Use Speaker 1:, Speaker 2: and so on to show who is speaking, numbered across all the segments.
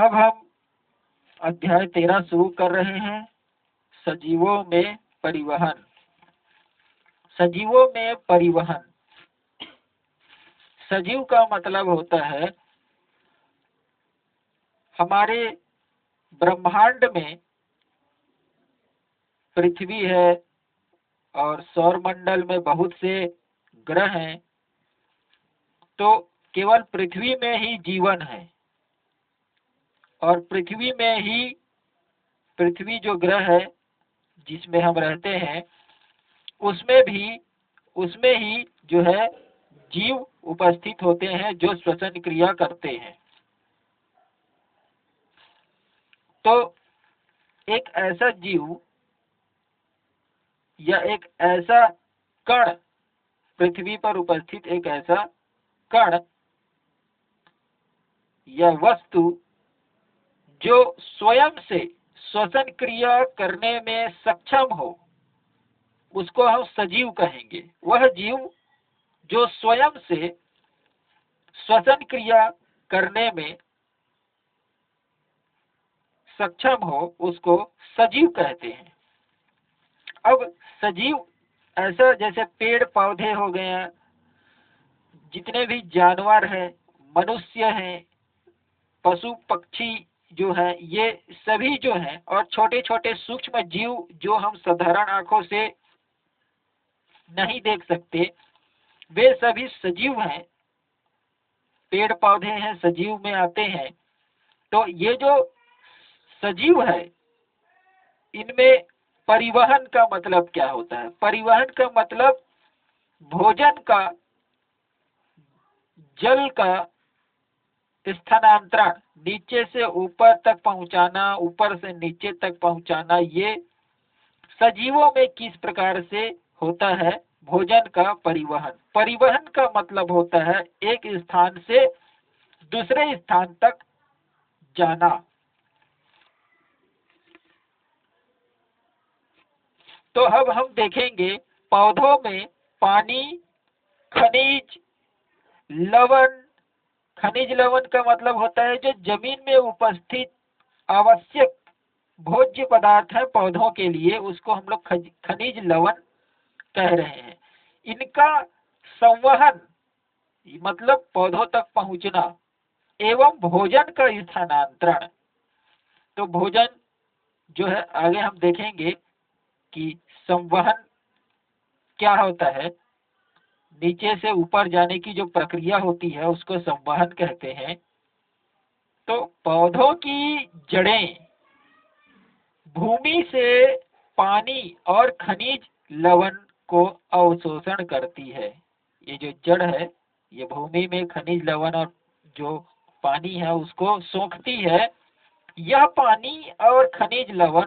Speaker 1: अब हम अध्याय 13 शुरू कर रहे हैं। सजीवों में परिवहन। सजीवों में परिवहन। सजीव का मतलब होता है हमारे ब्रह्मांड में पृथ्वी है और सौर मंडल में बहुत से ग्रह हैं, तो केवल पृथ्वी में ही जीवन है और पृथ्वी में ही, पृथ्वी जो ग्रह है जिसमें हम रहते हैं उसमें ही जो है जीव उपस्थित होते हैं जो श्वसन क्रिया करते हैं। तो एक ऐसा जीव या एक ऐसा कण, पृथ्वी पर उपस्थित एक ऐसा कण या वस्तु जो स्वयं से श्वसन क्रिया करने में सक्षम हो, उसको हम सजीव कहेंगे। वह जीव जो स्वयं से श्वसन क्रिया करने में सक्षम हो उसको सजीव कहते हैं। अब सजीव ऐसा जैसे पेड़ पौधे हो गए हैं, जितने भी जानवर हैं, मनुष्य हैं, पशु पक्षी जो है, ये सभी जो हैं, और छोटे छोटे सूक्ष्म जीव जो हम साधारण आंखों से नहीं देख सकते, वे सभी सजीव हैं। पेड़ पौधे हैं, सजीव में आते हैं। तो ये जो सजीव है, इनमें परिवहन का मतलब क्या होता है? परिवहन का मतलब भोजन का, जल का स्थानांतरण, नीचे से ऊपर तक पहुंचाना, ऊपर से नीचे तक पहुंचाना, ये सजीवों में किस प्रकार से होता है? भोजन का परिवहन। परिवहन का मतलब होता है एक स्थान से दूसरे स्थान तक जाना। तो अब हम देखेंगे पौधों में पानी, खनिज, लवण। खनिज लवण का मतलब होता है जो जमीन में उपस्थित आवश्यक भोज्य पदार्थ है पौधों के लिए, उसको हम लोग खनिज लवण कह रहे हैं। इनका संवहन मतलब पौधों तक पहुंचना एवं भोजन का स्थानांतरण। तो भोजन जो है आगे हम देखेंगे कि संवहन क्या होता है। नीचे से ऊपर जाने की जो प्रक्रिया होती है उसको संवहन कहते हैं। तो पौधों की जड़ें भूमि से पानी और खनिज लवण को अवशोषण करती है। ये जो जड़ है ये भूमि में खनिज लवण और जो पानी है उसको सोखती है। यह पानी और खनिज लवण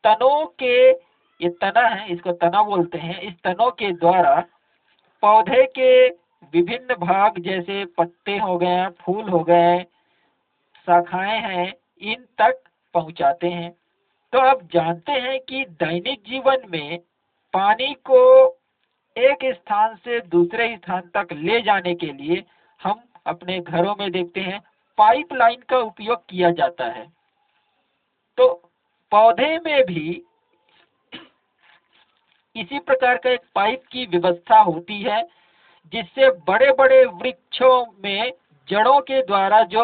Speaker 1: तनों के, ये तना है, इसको तना बोलते हैं, इस तनों के द्वारा पौधे के विभिन्न भाग जैसे पत्ते हो गए, फूल हो गए, शाखाएं हैं, इन तक पहुंचाते हैं। तो आप जानते हैं कि दैनिक जीवन में पानी को एक स्थान से दूसरे स्थान तक ले जाने के लिए हम अपने घरों में देखते हैं पाइपलाइन का उपयोग किया जाता है। तो पौधे में भी इसी प्रकार का एक पाइप की व्यवस्था होती है जिससे बड़े बड़े वृक्षों में जड़ों के द्वारा जो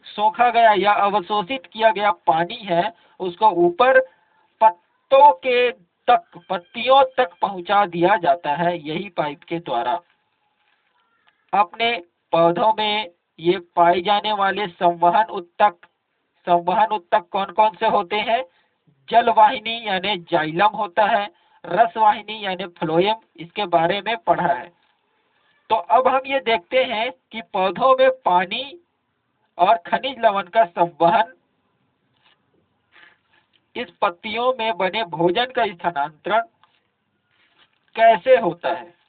Speaker 1: सोखा गया या अवशोषित किया गया पानी है उसको ऊपर पत्तों के तक, पत्तियों तक पहुंचा दिया जाता है, यही पाइप के द्वारा। अपने पौधों में ये पाए जाने वाले संवहन उत्तक कौन कौन से होते हैं? जलवाहिनी यानी जाइलम होता है, रसवाहिनी यानी फ्लोएम, इसके बारे में पढ़ा है। तो अब हम ये देखते हैं कि पौधों में पानी और खनिज लवण का संवहन, इस पत्तियों में बने भोजन का स्थानांतरण कैसे होता है।